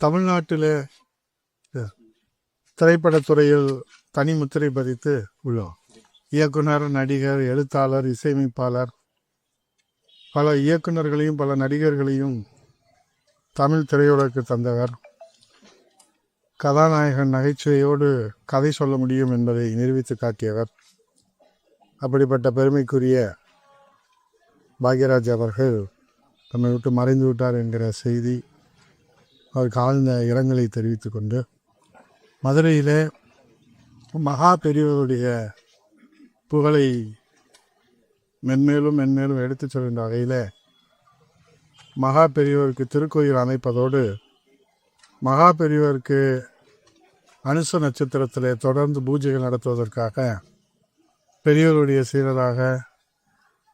தமிழ்நாட்டில் திரைப்படத்துறையில் தனி முத்திரை பதித்து உள்ளோம். இயக்குனர், நடிகர், எழுத்தாளர், இசையமைப்பாளர், பல இயக்குநர்களையும் பல நடிகர்களையும் தமிழ் திரையுலகுக்கு தந்தவர். கதாநாயகன் நகைச்சுவையோடு கதை சொல்ல முடியும் என்பதை நிரூபித்து காட்டியவர். அப்படிப்பட்ட பெருமைக்குரிய பாக்யராஜ் அவர்கள் நம்மை விட்டு மறைந்து விட்டார் என்கிற செய்தி அவருக்கு ஆழ்ந்த இரங்கலை தெரிவித்துக் கொண்டு, மதுரையில் மகா பெரியவருடைய புகழை மென்மேலும் மென்மேலும் எடுத்துச் சொல்கின்ற வகையில் மகா பெரியவருக்கு திருக்கோயில் அமைப்பதோடு மகா பெரியவருக்கு அனுச நட்சத்திரத்தில் தொடர்ந்து பூஜைகள் நடத்துவதற்காக பெரியவருடைய சீடராக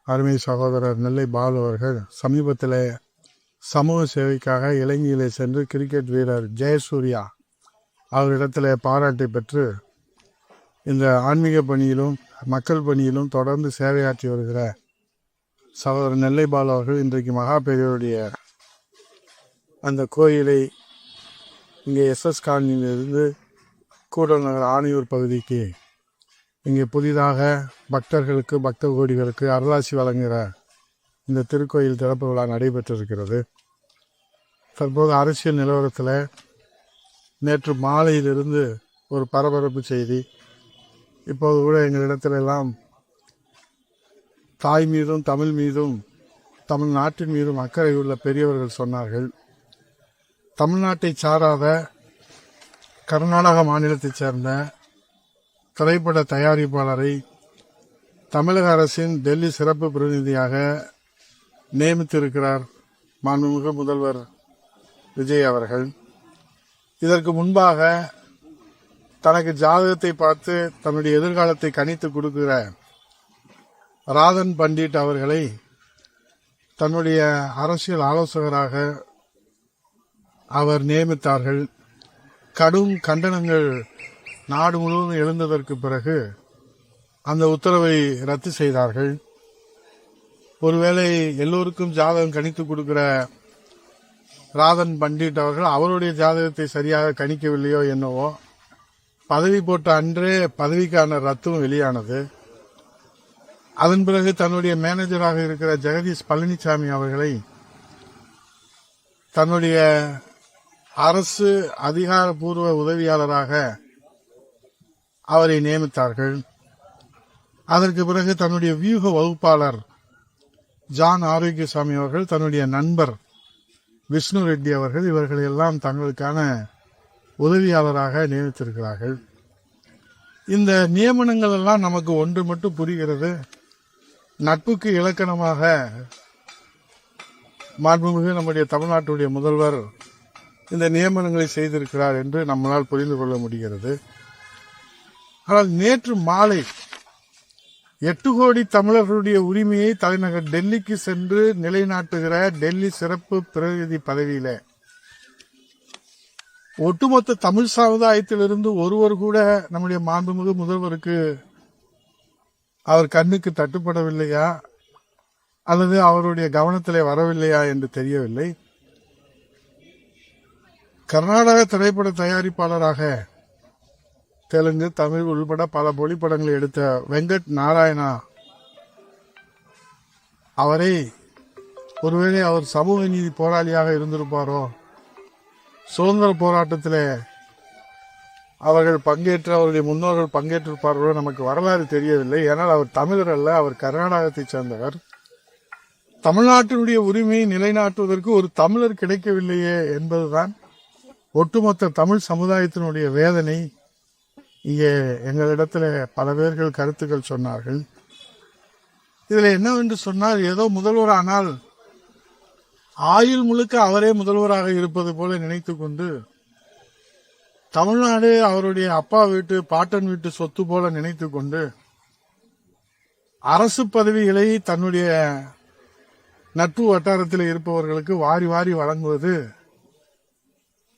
அருமை சகோதரர் நெல்லை பாலு அவர்கள் சமீபத்தில் சமூக சேவைக்காக இலங்கையிலே சென்று கிரிக்கெட் வீரர் ஜெயசூர்யா அவரிடத்தில் பாராட்டை பெற்று இந்த ஆன்மீக பணியிலும் மக்கள் பணியிலும் தொடர்ந்து சேவையாற்றி வருகிற சகோதரர் நெல்லை பாலு அவர்கள் இன்றைக்கு மகா பெரியவருடைய அந்த கோயிலை இங்கே எஸ்எஸ் காலனியிலிருந்து கூடல் நகர் ஆணையூர் பகுதிக்கு இங்கே புதிதாக பக்தர்களுக்கு பக்த கோடிகளுக்கு அருளாசி வழங்குகிற இந்த திருக்கோயில் திறப்பு விழா நடைபெற்றிருக்கிறது. தற்போது அரசியல் நிலவரத்தில் நேற்று மாலையிலிருந்து ஒரு பரபரப்பு செய்தி. இப்போது கூட எங்களிடத்திலெல்லாம் தாய் மீதும் தமிழ் மீதும் தமிழ்நாட்டின் மீதும் அக்கறை உள்ள பெரியவர்கள் சொன்னார்கள். தமிழ்நாட்டை சாராத கர்நாடக மாநிலத்தைச் சேர்ந்த திரைப்பட தயாரிப்பாளரை தமிழக அரசின் டெல்லி சிறப்பு பிரதிநிதியாக நியமித்திருக்கிறார் மாண்புமிகு முதல்வர் விஜய் அவர்கள். இதற்கு முன்பாக தனக்கு ஜாதகத்தை பார்த்து தன்னுடைய எதிர்காலத்தை கணித்து கொடுக்கிற ராதன் பண்டிட் அவர்களை தன்னுடைய அரசியல் ஆலோசகராக அவர் நியமித்தார்கள். கடும் கண்டனங்கள் நாடு முழுவதும் எழுந்ததற்கு பிறகு அந்த உத்தரவை ரத்து செய்தார்கள். ஒருவேளை எல்லோருக்கும் ஜாதகம் கணித்து கொடுக்கிற ராதன் பண்டிட் அவர்கள் அவருடைய ஜாதகத்தை சரியாக கணிக்கவில்லையோ என்னவோ, பதவி போட்ட அன்றே பதவிக்கான ரத்தும் வெளியானது. அதன் பிறகு தன்னுடைய மேனேஜராக இருக்கிற ஜெகதீஷ் பழனிசாமி அவர்களை தன்னுடைய அரசு அதிகாரப்பூர்வ உதவியாளராக அவரை நியமித்தார்கள். அதற்கு பிறகு தன்னுடைய வியூக வகுப்பாளர் ஜான் ஆரோக்கியசாமி அவர்கள், தன்னுடைய நண்பர் விஷ்ணு ரெட்டி அவர்கள், இவர்கள் எல்லாம் தங்களுக்கான உதவியாளராக நியமித்திருக்கிறார்கள். இந்த நியமனங்கள் எல்லாம் நமக்கு ஒன்று மட்டும் புரிகிறது. நட்புக்கு இலக்கணமாக மாண்புமிகு நம்முடைய தமிழ்நாட்டுடைய முதல்வர் இந்த நியமனங்களை செய்திருக்கிறார் என்று நம்மளால் புரிந்து கொள்ள முடிகிறது. ஆனால் நேற்று மாலை 8 கோடி தமிழர்களுடைய உரிமையை தலைநகர் டெல்லிக்கு சென்று நிலைநாட்டுகிற டெல்லி சிறப்பு பிரதிநிதி பதவியில ஒட்டுமொத்த தமிழ் சமுதாயத்திலிருந்து ஒருவர் கூட நம்முடைய மாண்புமிகு முதல்வருக்கு அவர் கண்ணுக்கு தட்டுப்படவில்லையா அல்லது அவருடைய கவனத்திலே வரவில்லையா என்று தெரியவில்லை. கர்நாடக திரைப்பட தயாரிப்பாளராக தெலுங்கு, தமிழ் உள்பட பல மொழிப்படங்களை எடுத்த வெங்கட் நாராயணா அவரை ஒருவேளை அவர் சமூக நீதி போராளியாக இருந்திருப்பாரோ, சுதந்திர போராட்டத்தில் அவர்கள் பங்கேற்ற அவருடைய முன்னோர்கள் பங்கேற்றிருப்பார்களோ நமக்கு வரலாறு தெரியவில்லை. ஏனால் அவர் தமிழர் அல்ல, அவர் கர்நாடகத்தைச் சேர்ந்தவர். தமிழ்நாட்டினுடைய உரிமையை நிலைநாட்டுவதற்கு ஒரு தமிழர் கிடைக்கவில்லையே என்பதுதான் ஒட்டுமொத்த தமிழ் சமுதாயத்தினுடைய வேதனை. இங்கே எங்களிடத்தில் பல பேர்கள் கருத்துக்கள் சொன்னார்கள். இதில் என்னவென்று சொன்னால், ஏதோ முதல்வர் ஆனால் ஆயுள் முழுக்க அவரே முதல்வராக இருப்பது போல நினைத்து கொண்டு, தமிழ்நாடு அவருடைய அப்பா வீட்டு பாட்டன் வீட்டு சொத்து போல நினைத்து கொண்டு அரசு பதவிகளை தன்னுடைய நட்பு வட்டாரத்தில் இருப்பவர்களுக்கு வாரி வாரி வழங்குவது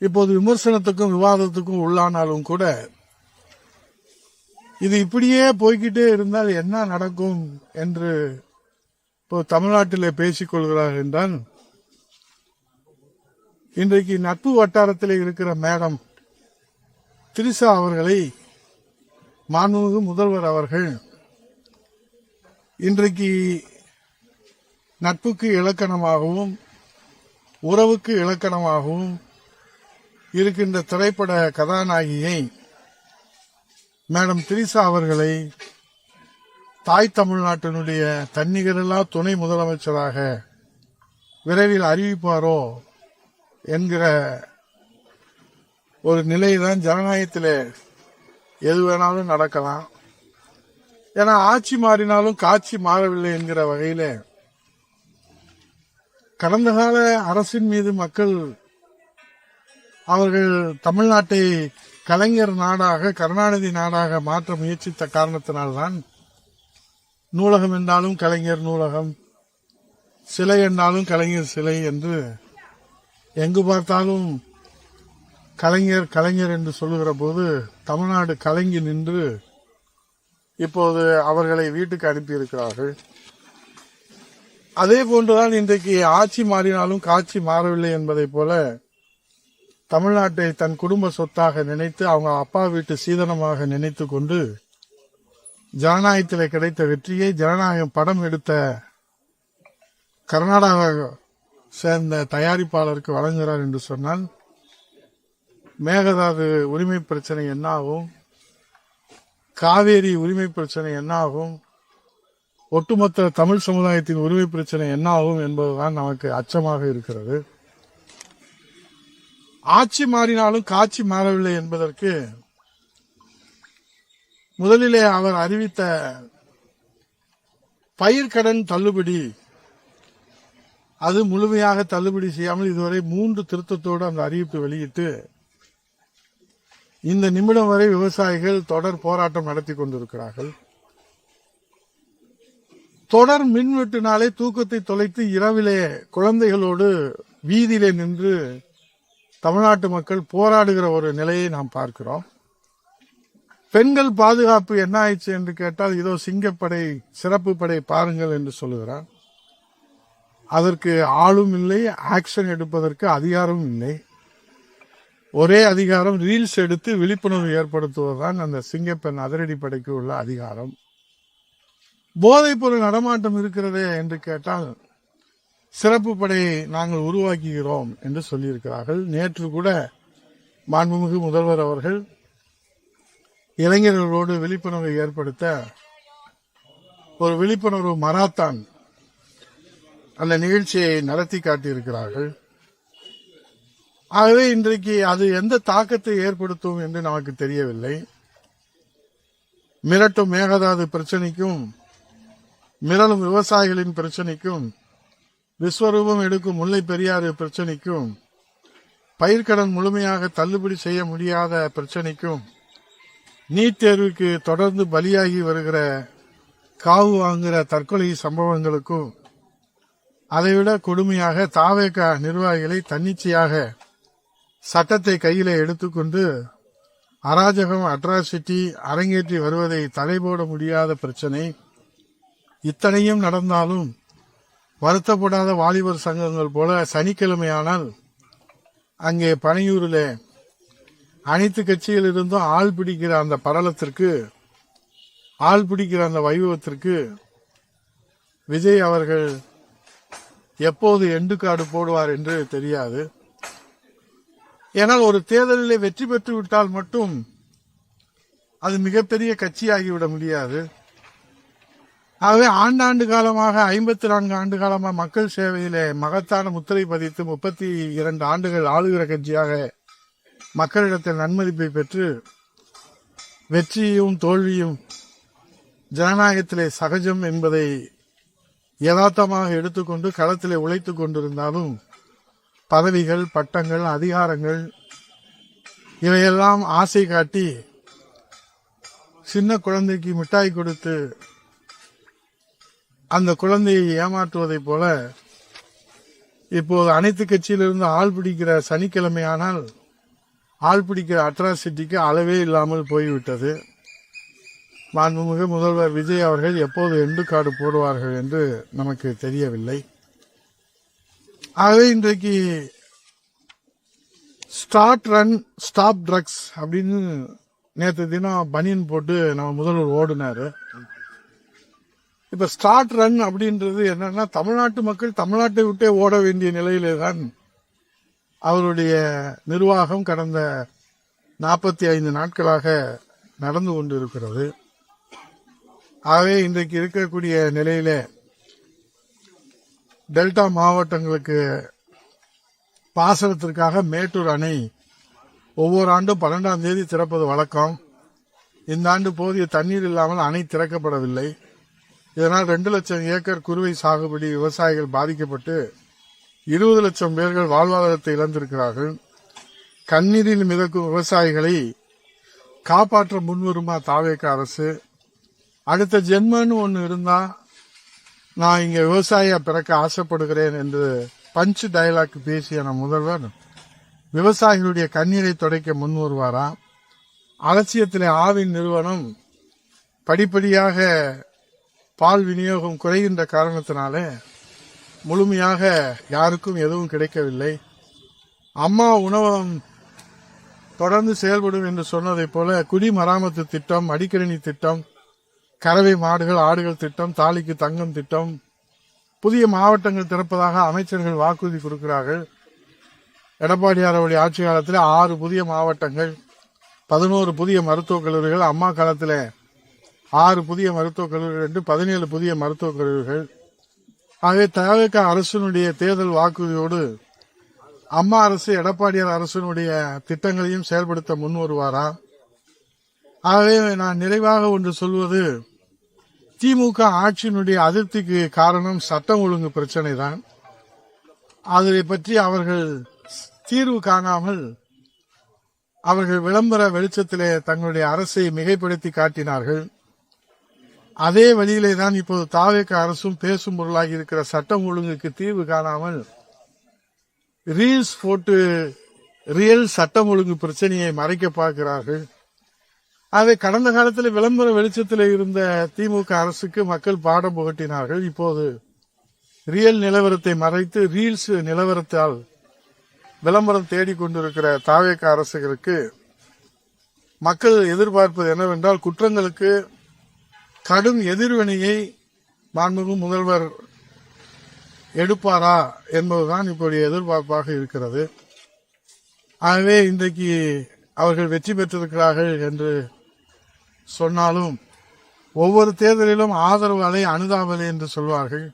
இப்போது விமர்சனத்துக்கும் விவாதத்துக்கும் உள்ளானாலும் கூட, இது இப்படியே போய்கிட்டே இருந்தால் என்ன நடக்கும் என்று இப்போ தமிழ்நாட்டிலே பேசிக்கொள்கிறார் என்றால், இன்றைக்கு நட்பு வட்டாரத்தில் இருக்கிற மேடம் திரிசா அவர்களை மாண்புமிகு முதல்வர் அவர்கள் இன்றைக்கு நட்புக்கு இலக்கணமாகவும் உறவுக்கு இலக்கணமாகவும் இருக்கின்ற திரைப்பட கதாநாயகியை மேடம் திரிசா அவர்களை தாய் தமிழ்நாட்டினுடைய தன்னிகரில்லா துணை முதலமைச்சராக விரைவில் அறிவிப்பாரோ என்கிற ஒரு நிலைதான் ஜனநாயகத்தில் எது வேணாலும் நடக்கலாம். ஏன்னா ஆட்சி மாறினாலும் காட்சி மாறவில்லை என்கிற வகையில கடந்த கால அரசின் மீது மக்கள் அவர்கள் தமிழ்நாட்டை கலைஞர் நாடாக கருணாநிதி நாடாக மாற்ற முயற்சித்த காரணத்தினால்தான் நூலகம் என்றாலும் கலைஞர் நூலகம், சிலை என்றாலும் கலைஞர் சிலை என்று எங்கு பார்த்தாலும் கலைஞர் கலைஞர் என்று சொல்லுகிற போது தமிழ்நாடு கலங்கி நின்று இப்போது அவர்களை வீட்டுக்கு அனுப்பியிருக்கிறார்கள். அதே போன்றுதான் இன்றைக்கு ஆட்சி மாறினாலும் காட்சி மாறவில்லை என்பதை போல தமிழ்நாட்டை தன் குடும்ப சொத்தாக நினைத்து அவங்க அப்பா வீட்டு சீதனமாக நினைத்து கொண்டு ஜனநாயகத்தில் கிடைத்த வெற்றியை ஜனநாயகம் படம் எடுத்த கர்நாடகா சேர்ந்த தயாரிப்பாளருக்கு வழங்குகிறார் என்று சொன்னால் மேகதாது உரிமை பிரச்சனை என்ன ஆகும், காவேரி உரிமை பிரச்சனை என்ன ஆகும், ஒட்டுமொத்த தமிழ் சமுதாயத்தின் உரிமை பிரச்சனை என்ன ஆகும் என்பதுதான் நமக்கு அச்சமாக இருக்கிறது. ஆட்சி மாறினாலும் காட்சி மாறவில்லை என்பதற்கு முதலிலே அவர் அறிவித்த பயிர்க்கடன் தள்ளுபடி அது முழுமையாக தள்ளுபடி செய்யாமல் இதுவரை 3 திருத்தத்தோடு அந்த அறிவிப்பு வெளியிட்டு இந்த நிமிடம் வரை விவசாயிகள் தொடர் போராட்டம் நடத்தி கொண்டிருக்கிறார்கள். தொடர் மின்வெட்டினாலே தூக்கத்தை தொலைத்து இரவிலே குழந்தைகளோடு வீதியிலே நின்று தமிழ்நாட்டு மக்கள் போராடுகிற ஒரு நிலையை நாம் பார்க்கிறோம். பெண்கள் பாதுகாப்பு என்ன ஆயிடுச்சு என்று கேட்டால் இதோ சிங்கப்படை சிறப்பு படை பாருங்கள் என்று சொல்லுகிறார். அதற்கு ஆளும் இல்லை, ஆக்ஷன் எடுப்பதற்கு அதிகாரமும் இல்லை. ஒரே அதிகாரம் ரீல்ஸ் எடுத்து விழிப்புணர்வு ஏற்படுத்துவதுதான் அந்த சிங்கப்பெண் அதிரடி படைக்கு உள்ள அதிகாரம். போதைப் பொருள் நடமாட்டம் இருக்கிறதே என்று கேட்டால் சிறப்பு படையை நாங்கள் உருவாக்குகிறோம் என்று சொல்லியிருக்கிறார்கள். நேற்று கூட மாண்புமிகு முதல்வர் அவர்கள் இளைஞர்களோடு விழிப்புணர்வை ஏற்படுத்த ஒரு விழிப்புணர்வு மராத்தான் அந்த நிகழ்ச்சியை நடத்தி காட்டியிருக்கிறார்கள். ஆகவே இன்றைக்கு அது எந்த தாக்கத்தை ஏற்படுத்தும் என்று நமக்கு தெரியவில்லை. மிரட்டும் மேகதாது பிரச்சனைக்கும் மிரளும் விவசாயிகளின் பிரச்சனைக்கும் விஸ்வரூபம் எடுக்கும் முல்லை பெரியாறு பிரச்சனைக்கும் பயிர்க்கடன் முழுமையாக தள்ளுபடி செய்ய முடியாத பிரச்சனைக்கும் நீட் தேர்வுக்கு தொடர்ந்து பலியாகி வருகிற காவு வாங்குகிற தற்கொலை சம்பவங்களுக்கும் அதைவிட கொடுமையாக தாவேக நிர்வாகிகளை தன்னிச்சையாக சட்டத்தை கையிலே எடுத்துக்கொண்டு அராஜகம் அட்ராசிட்டி அரங்கேற்றி வருவதை தடைபோட முடியாத பிரச்சனை, இத்தனையும் நடந்தாலும் வருத்தப்படாத வாலிபர் சங்கங்கள் போல சனிக்கிழமையானால் அங்கே பனையூரில் அனைத்து கட்சிகளிலிருந்தும் ஆள் பிடிக்கிற அந்த படலத்திற்கு, ஆள் பிடிக்கிற அந்த வைபவத்திற்கு விஜய் அவர்கள் எப்போது எண்டு கார்டு போடுவார் என்று தெரியாது. ஏனால் ஒரு தேர்தலிலே வெற்றி பெற்று விட்டால் மட்டும் அது மிகப்பெரிய கட்சியாகிவிட முடியாது. ஆகவே ஆண்டாண்டு காலமாக 54 ஆண்டு காலமாக மக்கள் சேவையிலே மகத்தான முத்திரை பதித்து 32 ஆண்டுகள் ஆளுகிற கட்சியாக மக்களிடத்தில் நன்மதிப்பை பெற்று வெற்றியும் தோல்வியும் ஜனநாயகத்திலே சகஜம் என்பதை யதார்த்தமாக எடுத்துக்கொண்டு களத்திலே உழைத்துக் கொண்டிருந்தாலும் பதவிகள், பட்டங்கள், அதிகாரங்கள் இவையெல்லாம் ஆசை காட்டி சின்ன குழந்தைக்கு மிட்டாய் கொடுத்து அந்த குழந்தையை ஏமாற்றுவதைப் போல இப்போது அனைத்து கட்சியிலிருந்து ஆள் பிடிக்கிற சனிக்கிழமையானால் ஆள் பிடிக்கிற அட்ராசிட்டிக்கு அளவே இல்லாமல் போய்விட்டது. மாண்புமிகு முதல்வர் விஜய் அவர்கள் எப்போது எண்டு கார்டு போடுவார்கள் என்று நமக்கு தெரியவில்லை. ஆகவே இன்றைக்கு ஸ்டார்ட் ரன் ஸ்டாப் ட்ரக்ஸ் அப்படின்னு நேற்று தினம் பனியன் போட்டு நம்ம முதல்வர் ஓடினாரு. இப்ப ஸ்டார்ட் ரன் அப்படின்றது என்னன்னா, தமிழ்நாட்டு மக்கள் தமிழ்நாட்டை விட்டே ஓட வேண்டிய நிலையிலே தான் அவருடைய நிர்வாகம் கடந்த 45 நாட்களாக நடந்து கொண்டிருக்கிறது. ஆகவே இன்றைக்கு இருக்கக்கூடிய நிலையில டெல்டா மாவட்டங்களுக்கு பாசனத்திற்காக மேட்டூர் அணை ஒவ்வொரு ஆண்டும் 12ஆம் தேதி திறப்பது வழக்கம். இந்த ஆண்டு போதிய தண்ணீர் இல்லாமல் அணை திறக்கப்படவில்லை. இதனால் 2 லட்சம் ஏக்கர் குறுவை சாகுபடி விவசாயிகள் பாதிக்கப்பட்டு 20 லட்சம் பேர்கள் வாழ்வாதாரத்தை இழந்திருக்கிறார்கள். கண்ணீரில் மிதக்கும் விவசாயிகளை காப்பாற்ற முன்வருமா தாவேக அரசு? அடுத்த ஜென்மன்னு ஒன்று இருந்தா நான் இங்க விவசாயியா பிறக்க ஆசைப்படுகிறேன் என்று பஞ்ச் டயலாக் பேசிய நம் முதல்வர் விவசாயிகளுடைய கண்ணீரை துடைக்க முன் வருவாரா? அலட்சியத்திலே ஆவின் நிறுவனம் படிப்படியாக பால் விநியோகம் குறைகின்ற காரணத்தினாலே முழுமையாக யாருக்கும் எதுவும் கிடைக்கவில்லை. அம்மா உணவகம் தொடர்ந்து செயல்படும் என்று சொன்னதைப் போல குடிமராமத்து திட்டம், அடிக்கரணி திட்டம், கறவை மாடுகள் ஆடுகள் திட்டம், தாலிக்கு தங்கம் திட்டம், புதிய மாவட்டங்கள் திறப்பதாக அமைச்சர்கள் வாக்குறுதி கொடுக்கிறார்கள். எடப்பாடியார் அவருடைய ஆட்சி காலத்தில் 6 புதிய மாவட்டங்கள், 11 புதிய மருத்துவக் கல்லூரிகள், அம்மா காலத்தில் 6 புதிய மருத்துவக் கல்லூரிகள் என்று 17 புதிய மருத்துவக் கல்லூரிகள். ஆகவே தவிக அரசினுடைய தேர்தல் வாக்குறுதியோடு அம்மா அரசு எடப்பாடியார் அரசினுடைய திட்டங்களையும் செயல்படுத்த முன் வருவாரா? ஆகவே நான் நிறைவாக ஒன்று சொல்வது, திமுக ஆட்சியினுடைய அதிருப்திக்கு காரணம் சட்டம் ஒழுங்கு பிரச்சனை தான். அதை பற்றி அவர்கள் தீர்வு காணாமல் அவர்கள் விளம்பர வெளிச்சத்திலே தங்களுடைய அரசை மிகைப்படுத்தி காட்டினார்கள். அதே வழியிலே தான் இப்போது தாவேக அரசும் பேசும் பொருளாகி இருக்கிற சட்டம் ஒழுங்குக்கு தீர்வு காணாமல் ரீல்ஸ் போட்டு ரியல் சட்டம் ஒழுங்கு பிரச்சனையை மறைக்க பார்க்கிறார்கள். அதை கடந்த காலத்தில் விளம்பர வெளிச்சத்தில் இருந்த திமுக அரசுக்கு மக்கள் பாடம் புகட்டினார்கள். இப்போது ரியல் நிலவரத்தை மறைத்து ரீல்ஸ் நிலவரத்தால் விளம்பரம் தேடிக்கொண்டிருக்கிற தாவேக அரசுகளுக்கு மக்கள் எதிர்பார்ப்பது என்னவென்றால், குற்றங்களுக்கு கடும் எதிர்வினையை மாண்புமிகு முதல்வர் எடுப்பாரா என்பதுதான் இப்போதைய எதிர்பார்ப்பாக இருக்கிறது. ஆகவே இன்றைக்கு அவர்கள் வெற்றி பெற்றிருக்கிறார்கள் என்று சொன்னாலும் ஒவ்வொரு தேர்தலிலும் ஆதரவு அலை அனுதாப அலை என்று சொல்வார்கள்.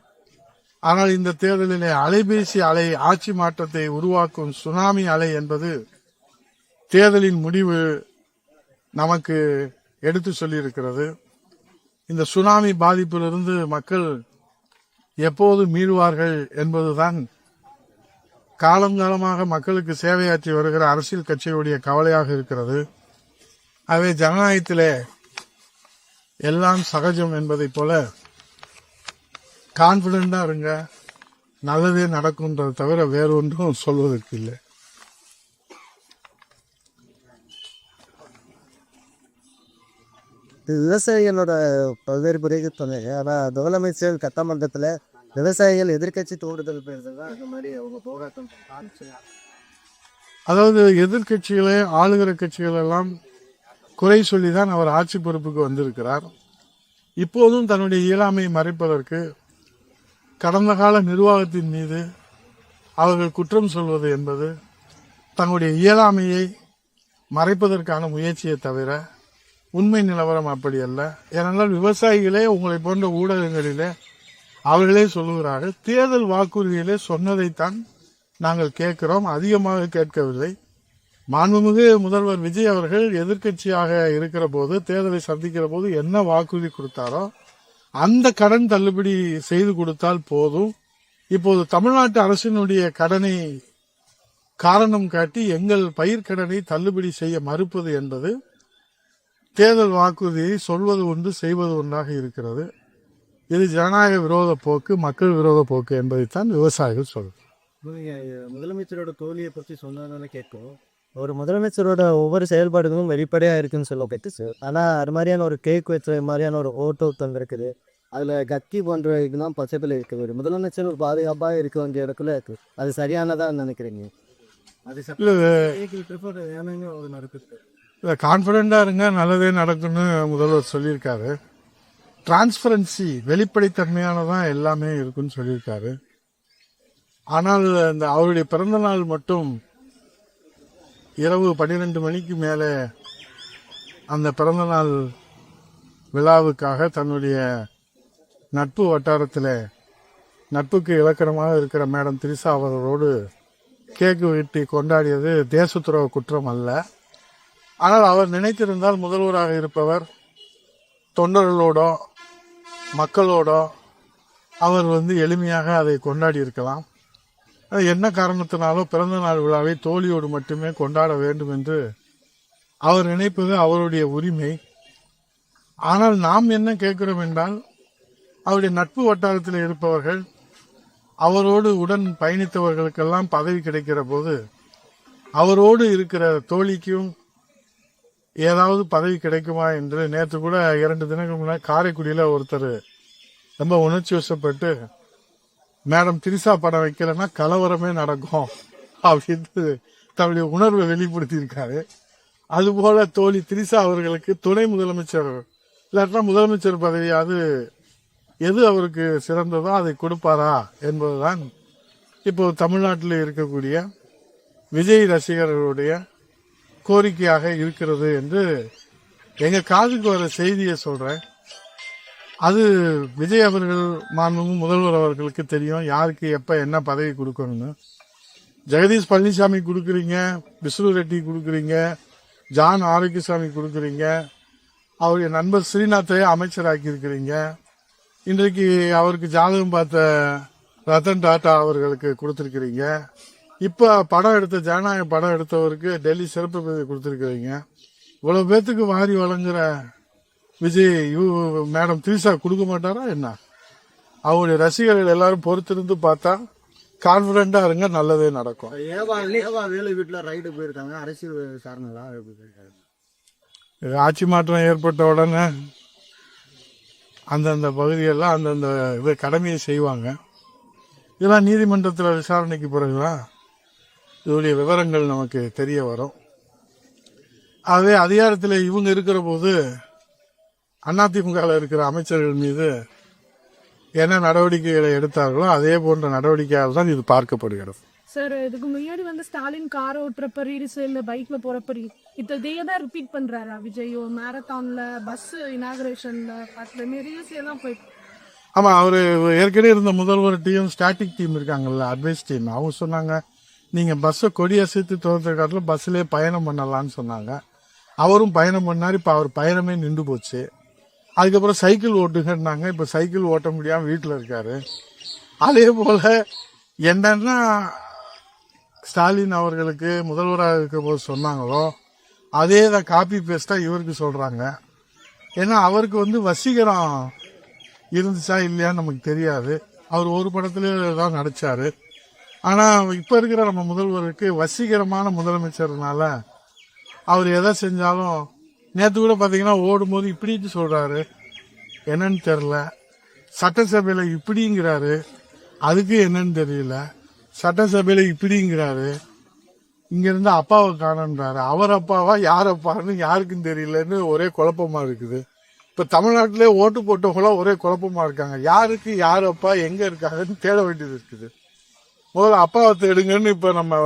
ஆனால் இந்த தேர்தலிலே அலைபேசி அலை ஆட்சி மாற்றத்தை உருவாக்கும் சுனாமி அலை என்பது தேர்தலின் முடிவு நமக்கு எடுத்து சொல்லியிருக்கிறது. இந்த சுனாமி பாதிப்பிலிருந்து மக்கள் எப்போது மீள்வார்கள் என்பதுதான் காலங்காலமாக மக்களுக்கு சேவையாற்றி வருகிற அரசியல் கட்சியுடைய கவலையாக இருக்கிறது. ஆகவே ஜனநாயகத்திலே எல்லாம் சகஜம் என்பதைப் போல கான்பிடண்டா இருங்க, நல்லதே நடக்கும்ன்றதை தவிர வேற ஒன்றும் சொல்வதற்கு இல்லை. விவசாயிகளோட பல்வேறு குறைகள் சொன்னீங்க. ஆனால் முதலமைச்சர் சட்டமன்றத்தில் விவசாயிகள் எதிர்கட்சி தூண்டுதல் பேசுறது தான் இந்த மாதிரி அவங்க போராட்டம். அதாவது எதிர்கட்சிகளே ஆளுகிற கட்சிகள் எல்லாம் குறை சொல்லிதான் அவர் ஆட்சி பொறுப்புக்கு வந்திருக்கிறார். இப்போதும் தன்னுடைய இயலாமையை மறைப்பதற்கு கடந்த கால நிர்வாகத்தின் மீது அவர்கள் குற்றம் சொல்வது என்பது தங்களுடைய இயலாமையை மறைப்பதற்கான முயற்சியை தவிர உண்மை நிலவரம் அப்படி அல்ல. ஏனென்றால் விவசாயிகளே உங்களை போன்ற ஊடகங்களிலே அவர்களே சொல்லுகிறார்கள், தேர்தல் வாக்குறுதியிலே சொன்னதைத்தான் நாங்கள் கேட்கிறோம், அதிகமாக கேட்கவில்லை. மாண்புமிகு முதல்வர் விஜய் அவர்கள் எதிர்க்கட்சியாக இருக்கிற போது, தேர்தலை சந்திக்கிற போது என்ன வாக்குறுதி கொடுத்தாரோ அந்த கடன் தள்ளுபடி செய்து கொடுத்தால் போதும். இப்போது தமிழ்நாட்டு அரசினுடைய கடனை காரணம் காட்டி எங்கள் பயிர்க்கடனை தள்ளுபடி செய்ய மறுப்பது என்பது தேர்தல் வாக்குறுதியை சொல்வது ஒன்று செய்வது ஒன்றாக இருக்கிறது. இது ஜனநாயக விரோத போக்கு, மக்கள் விரோத போக்கு என்பதைத்தான் விவசாயிகள் சொல்றாங்க. முதலமைச்சரோட தோல்வியை பற்றி சொன்னதானே கேட்கும். ஒரு முதலமைச்சரோட ஒவ்வொரு செயல்பாடுகளும் வெளிப்படையாக இருக்குன்னு சொல்ல கேட்டு சார். ஆனால் அது மாதிரியான ஒரு கேக் வச்ச மாதிரியான ஒரு ஓட்டோ தந்திருக்குது. அதில் கத்தி போன்ற இதுதான் பச்சைப்பில் இருக்குது. ஒரு முதலமைச்சர் ஒரு பாதுகாப்பாக இருக்க வேண்டிய இடத்துல இருக்குது. அது சரியானதாக நினைக்கிறீங்க? அது இல்லை ப்ரிஃபர் வேணுங்க ஒரு நடக்குது. இல்லை கான்ஃபிடெண்ட்டாக இருங்க, நல்லதே நடக்கும்னு முதல்வர் சொல்லியிருக்காரு. டிரான்ஸ்பரன்சி, வெளிப்படைத்தன்மையானதான் எல்லாமே இருக்குன்னு சொல்லியிருக்காரு. ஆனால் இந்த அவருடைய பிறந்த நாள் மட்டும் இரவு 12 மணிக்கு மேலே அந்த பிறந்தநாள் விழாவுக்காக தன்னுடைய நட்பு வட்டாரத்தில் நட்புக்கு இலக்கணமாக இருக்கிற மேடம் திரிசா அவர்களோடு கேக்கு வெட்டி கொண்டாடியது தேசத்துறவு குற்றம் அல்ல. ஆனால் அவர் நினைத்திருந்தால் முதல்வராக இருப்பவர் தொண்டர்களோடோ மக்களோடோ அவர் எளிமையாக அதை கொண்டாடி இருக்கலாம். அது என்ன காரணத்தினாலோ பிறந்த நாள் விழாவை தோழியோடு மட்டுமே கொண்டாட வேண்டும் என்று அவர் நினைப்பது அவருடைய உரிமை. ஆனால் நாம் என்ன கேட்கிறோம் என்றால், அவருடைய நட்பு வட்டாரத்தில் இருப்பவர்கள், அவரோடு உடன் பயணித்தவர்களுக்கெல்லாம் பதவி கிடைக்கிற போது அவரோடு இருக்கிற தோழிக்கும் ஏதாவது பதவி கிடைக்குமா என்று நேற்று கூட 2 தினங்களுக்கு முன்னாடி காரைக்குடியில் ஒருத்தர் ரொம்ப உணர்ச்சி வசப்பட்டு மேடம் திரிசா படம் வைக்கலைன்னா கலவரமே நடக்கும் அப்படின்னு தன்னுடைய உணர்வை வெளிப்படுத்தியிருக்காரு. அதுபோல தோழி திரிசா அவர்களுக்கு துணை முதலமைச்சர் இல்லாட்டா முதலமைச்சர் பதவியாவது எது அவருக்கு சிறந்ததோ அதை கொடுப்பாரா என்பதுதான் இப்போ தமிழ்நாட்டில் இருக்கக்கூடிய விஜய் ரசிகர்களுடைய கோரிக்கையாக இருக்கிறது என்று எங்க காதுக்கு வர செய்தியை சொல்றேன். அது விஜய் அவர்கள் மாண்புமிகு முதல்வர் அவர்களுக்கு தெரியும் யாருக்கு எப்ப என்ன பதவி கொடுக்கணும்னு. ஜெகதீஷ் பழனிசாமி கொடுக்குறீங்க, விஷ்ணு ரெட்டி கொடுக்குறீங்க, ஜான் ஆரோக்கியசாமி கொடுக்குறீங்க, அவருடைய நண்பர் ஸ்ரீநாத்தையே அமைச்சராக்கி இருக்கிறீங்க. இன்றைக்கு அவருக்கு ஜாதகம் பார்த்த ரத்தன் டாடா அவர்களுக்கு கொடுத்துருக்கிறீங்க. இப்போ படம் எடுத்த ஜனநாயக படம் எடுத்தவருக்கு டெல்லி சிறப்பு பதவி கொடுத்துருக்கிறீங்க. இவ்வளவு பேத்துக்கு வாரி வழங்குற விஜய் மேடம் திரிசா கொடுக்க மாட்டாரா என்ன? அவருடைய ரசிகர்கள் எல்லாரும் பொறுத்திருந்து பார்த்தா கான்பிடண்டா இருங்க, நல்லதே நடக்கும். வேலு வீட்டுல ரைடு போயிருக்காங்க, அரசியல் சார்ந்ததா ஆட்சி மாற்றம் ஏற்பட்ட உடனே அந்தந்த பகுதியெல்லாம் அந்தந்த இது கடமையை செய்வாங்க. இதெல்லாம் நீதிமன்றத்தில் விசாரணைக்கு பிறகுதான் இதோடைய விவரங்கள் நமக்கு தெரிய வரும். ஆகவே அதிகாரத்தில் இவங்க இருக்கிற போது அதிமுகவில் இருக்கிற அமைச்சர்கள் மீது என்ன நடவடிக்கைகளை எடுத்தார்களோ அதே போன்ற நடவடிக்கையால் தான் இது பார்க்கப்படுகிறது. சார், இதுக்கு முன்னாடி ஸ்டாலின் கார் ஓட்டுறப்ப ரீல்ஸ் இல்ல பைக்ல போறப்ப இதே தான் ரிப்பீட் பண்றாரா விஜய்? மேரத்தான்ல, பஸ் இனாகரேஷன்ல, அதுல ரீல்ஸ் எல்லாம் போயிட்டு. ஆமா, அவரு ஏற்கனவே இருந்த முதல்வர் டீம் ஸ்டாட்டிக் டீம் இருக்காங்கல்ல, அட்வைஸ் டீம், அவங்க சொன்னாங்க நீங்க பஸ்ஸை கொடியசைத்து தோற்ற காலத்தில் பஸ்லேயே பயணம் பண்ணலான்னு சொன்னாங்க. அவரும் பயணம் பண்ணார். இப்போ அவர் பயணமே நின்று போச்சு. அதுக்கப்புறம் சைக்கிள் ஓட்டுங்கன்னாங்க. இப்போ சைக்கிள் ஓட்ட முடியாமல் வீட்டில் இருக்காரு. அதே போல என்னன்னா ஸ்டாலின் அவர்களுக்கு முதல்வராக இருக்கும் போது சொன்னாங்களோ அதே தான் காப்பி பேஸ்டாக இவருக்கு சொல்கிறாங்க. ஏன்னா அவருக்கு வசீகரம் இருந்துச்சா இல்லையான்னு நமக்கு தெரியாது. அவர் ஒரு படத்துல தான் நடிச்சாரு. ஆனால் இப்போ இருக்கிற நம்ம முதல்வருக்கு வசீகரமான முதலமைச்சர்னால அவர் எதை செஞ்சாலும், நேற்று கூட பார்த்தீங்கன்னா ஓடும்போது இப்படின்னு சொல்கிறாரு, என்னன்னு தெரில. சட்டசபையில் இப்படிங்கிறாரு, அதுக்கு என்னன்னு தெரியல. சட்டசபையில் இப்படிங்கிறாரு, இங்கேருந்து அப்பாவை காணன்றாரு. அவர் அப்பாவா யார் அப்பான்னு யாருக்கும் தெரியலன்னு ஒரே குழப்பமாக இருக்குது. இப்போ தமிழ்நாட்டிலே ஓட்டு போட்டவங்களாம் ஒரே குழப்பமாக இருக்காங்க. யாருக்கு யார் அப்பா எங்கே இருக்காங்கன்னு தேட வேண்டியது இருக்குது. முதல்ல அப்பாவை தேடுங்கன்னு இப்போ நம்ம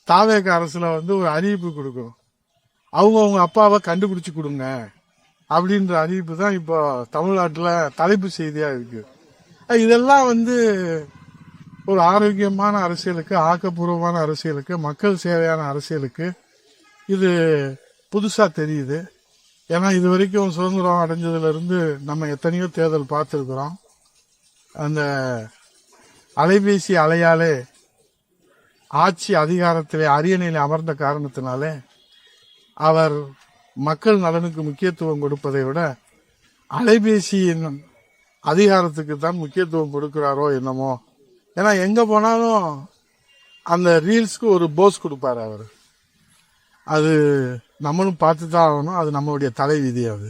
தாவேக அரசில் ஒரு அறிவிப்பு கொடுக்கணும். அவங்க அப்பாவை கண்டுபிடிச்சி கொடுங்க அப்படின்ற அறிவிப்பு தான் இப்போ தமிழ்நாட்டில் தலைப்பு செய்தியாக இருக்குது. இதெல்லாம் ஒரு ஆரோக்கியமான அரசியலுக்கு, ஆக்கப்பூர்வமான அரசியலுக்கு, மக்கள் சேவையான அரசியலுக்கு இது புதுசாக தெரியுது. ஏன்னா இது வரைக்கும் சுதந்திரம் அடைஞ்சதுலேருந்து நம்ம எத்தனையோ தேர்தல் பார்த்துருக்குறோம். அந்த அலைபேசி அலையாலே ஆட்சி அதிகாரத்திலே அரியணையில் அமர்ந்த காரணத்தினாலே அவர் மக்கள் நலனுக்கு முக்கியத்துவம் கொடுப்பதை விட அலைபேசியின் அதிகாரத்துக்கு தான் முக்கியத்துவம் கொடுக்கிறாரோ என்னமோ. ஏன்னா எங்கே போனாலும் அந்த ரீல்ஸ்க்கு ஒரு போஸ் கொடுப்பாரு அவர். அது நம்மளும் பார்த்து தான் ஆகணும். அது நம்மளுடைய தலை விதி. அது